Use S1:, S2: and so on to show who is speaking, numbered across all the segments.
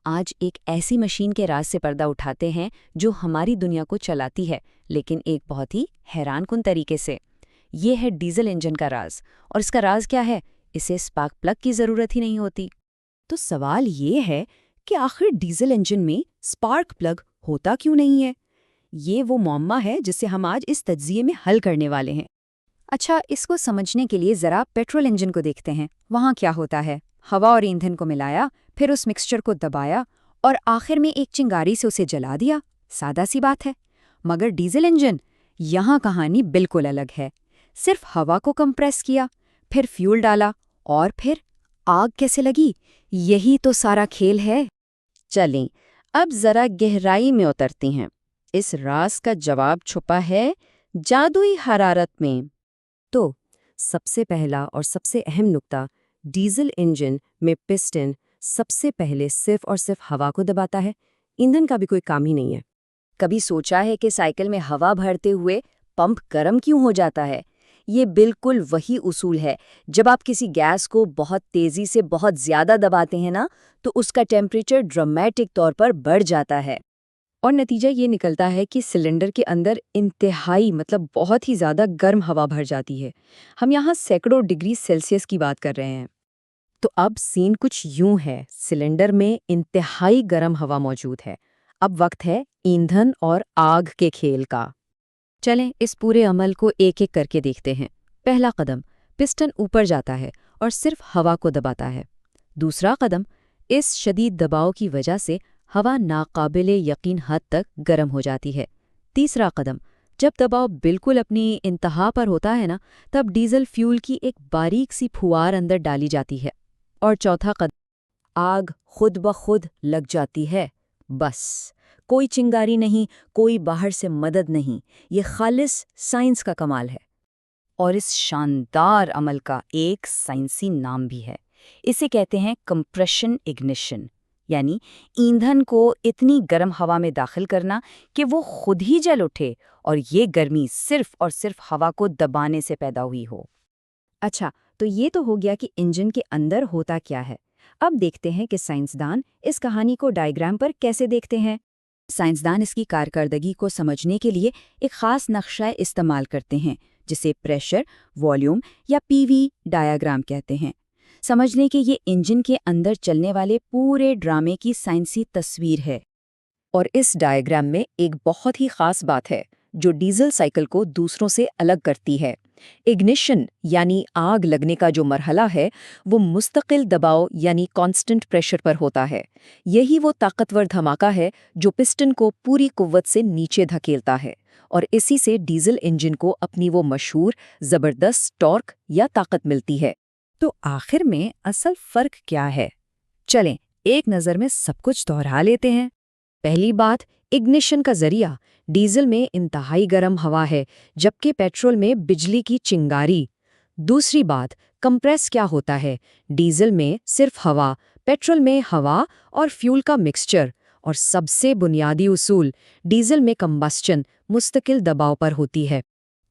S1: آج ایک ایسی مشین کے راز سے پردہ اٹھاتے ہیں جو ہماری دنیا کو چلاتی ہے، لیکن ایک بہت ہی حیران کن طریقے سے۔ یہ ہے ڈیزل انجن کا راز، اور اس کا راز کیا ہے؟ اسے اسپارک پلگ کی ضرورت ہی نہیں ہوتی۔
S2: تو سوال یہ ہے کہ آخر ڈیزل انجن میں اسپارک پلگ ہوتا کیوں نہیں ہے؟ یہ وہ معمہ ہے جسے ہم آج اس تجزیے میں حل کرنے والے ہیں۔
S1: اچھا، اس کو سمجھنے کے لیے ذرا پیٹرول انجن کو دیکھتے ہیں۔ وہاں کیا ہوتا ہے؟ ہوا اور ایندھن کو ملایا، پھر اس مکسچر کو دبایا اور آخر میں ایک چنگاری سے اسے جلا دیا۔ سادہ سی بات ہے۔ مگر ڈیزل انجن، یہاں کہانی بالکل الگ ہے۔ صرف ہوا کو کمپریس کیا، پھر فیول ڈالا، اور پھر آگ کیسے لگی؟ یہی تو سارا کھیل ہے۔
S2: چلیں اب ذرا گہرائی میں اترتی ہیں۔ اس راز کا جواب چھپا ہے جادوئی حرارت میں۔ تو سب سے پہلا اور سب سے اہم نقطہ، ڈیزل انجن میں پسٹن سب سے پہلے صرف اور صرف ہوا کو دباتا ہے، ایندھن کا بھی کوئی کام ہی نہیں ہے۔
S1: کبھی سوچا ہے کہ سائیکل میں ہوا بھرتے ہوئے پمپ گرم کیوں ہو جاتا ہے؟ یہ بالکل وہی اصول ہے۔ جب آپ کسی گیس کو بہت تیزی سے بہت زیادہ دباتے ہیں نا، تو اس کا ٹیمپریچر ڈرامیٹک طور پر بڑھ جاتا ہے۔
S2: اور نتیجہ یہ نکلتا ہے کہ سلنڈر کے اندر انتہائی بہت ہی زیادہ گرم ہوا بھر جاتی ہے۔ ہم یہاں سینکڑوں ڈگری سیلسیس کی بات کر رہے ہیں۔ تو اب سین کچھ یوں ہے، سلنڈر میں انتہائی گرم ہوا موجود ہے۔ اب وقت ہے ایندھن اور آگ کے کھیل کا۔
S1: چلیں اس پورے عمل کو ایک ایک کر کے دیکھتے ہیں۔ پہلا قدم، پسٹن اوپر جاتا ہے اور صرف ہوا کو دباتا ہے۔ دوسرا قدم، اس شدید دباؤ کی وجہ سے ہوا ناقابل یقین حد تک گرم ہو جاتی ہے۔ تیسرا قدم، جب دباؤ بالکل اپنی انتہا پر ہوتا ہے نا، تب ڈیزل فیول کی ایک باریک سی پھوار اندر ڈالی جاتی ہے۔ اور چوتھا قدم، آگ خود بخود لگ جاتی ہے۔ بس کوئی چنگاری نہیں، کوئی باہر سے مدد نہیں۔ یہ خالص سائنس کا کمال ہے۔ اور اس شاندار عمل کا ایک سائنسی نام بھی ہے۔ اسے کہتے ہیں کمپریشن اگنیشن، یعنی ایندھن کو اتنی گرم ہوا میں داخل کرنا کہ وہ خود ہی جل اٹھے، اور یہ گرمی صرف اور صرف ہوا کو دبانے سے پیدا ہوئی ہو۔
S2: اچھا، تو یہ تو ہو گیا کہ انجن کے اندر ہوتا کیا ہے۔ اب دیکھتے ہیں کہ سائنسدان اس کہانی کو ڈائیگرام پر کیسے دیکھتے ہیں۔
S1: سائنسدان اس کی کارکردگی کو سمجھنے کے لیے ایک خاص نقشہ استعمال کرتے ہیں، جسے پریشر، والیوم یا پی وی ڈایاگرام کہتے ہیں۔ سمجھ لیں کہ یہ انجن کے اندر چلنے والے پورے ڈرامے کی سائنسی تصویر ہے۔
S2: اور اس ڈایاگرام میں ایک بہت ہی خاص بات ہے جو ڈیزل سائیکل کو دوسروں سے الگ کرتی ہے۔ اگنیشن یعنی آگ لگنے کا جو مرحلہ ہے، وہ مستقل دباؤ یعنی کانسٹنٹ پریشر پر ہوتا ہے۔ یہی وہ طاقتور دھماکہ ہے جو پسٹن کو پوری قوت سے نیچے دھکیلتا ہے، اور اسی سے ڈیزل انجن کو اپنی وہ مشہور زبردست ٹارک یا طاقت ملتی ہے۔ تو آخر میں اصل فرق کیا ہے؟ چلیں ایک نظر میں سب کچھ دہرا لیتے ہیں۔ پہلی بات، اگنیشن کا ذریعہ۔ ڈیزل میں انتہائی گرم ہوا ہے، جبکہ پیٹرول میں بجلی کی چنگاری۔ دوسری بات، کمپریس کیا ہوتا ہے؟ ڈیزل میں صرف ہوا، پیٹرول میں ہوا اور فیول کا مکسچر۔ اور سب سے بنیادی اصول، ڈیزل میں کمبسچن مستقل دباؤ پر ہوتی ہے۔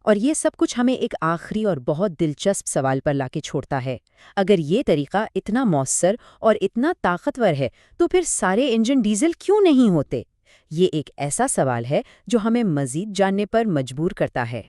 S2: اور یہ سب کچھ ہمیں ایک آخری اور بہت دلچسپ سوال پر لا کے چھوڑتا ہے۔ اگر یہ طریقہ اتنا مؤثر اور اتنا طاقتور ہے، تو پھر سارے انجن ڈیزل کیوں نہیں ہوتے؟ یہ ایک ایسا سوال ہے جو ہمیں مزید جاننے پر مجبور کرتا ہے۔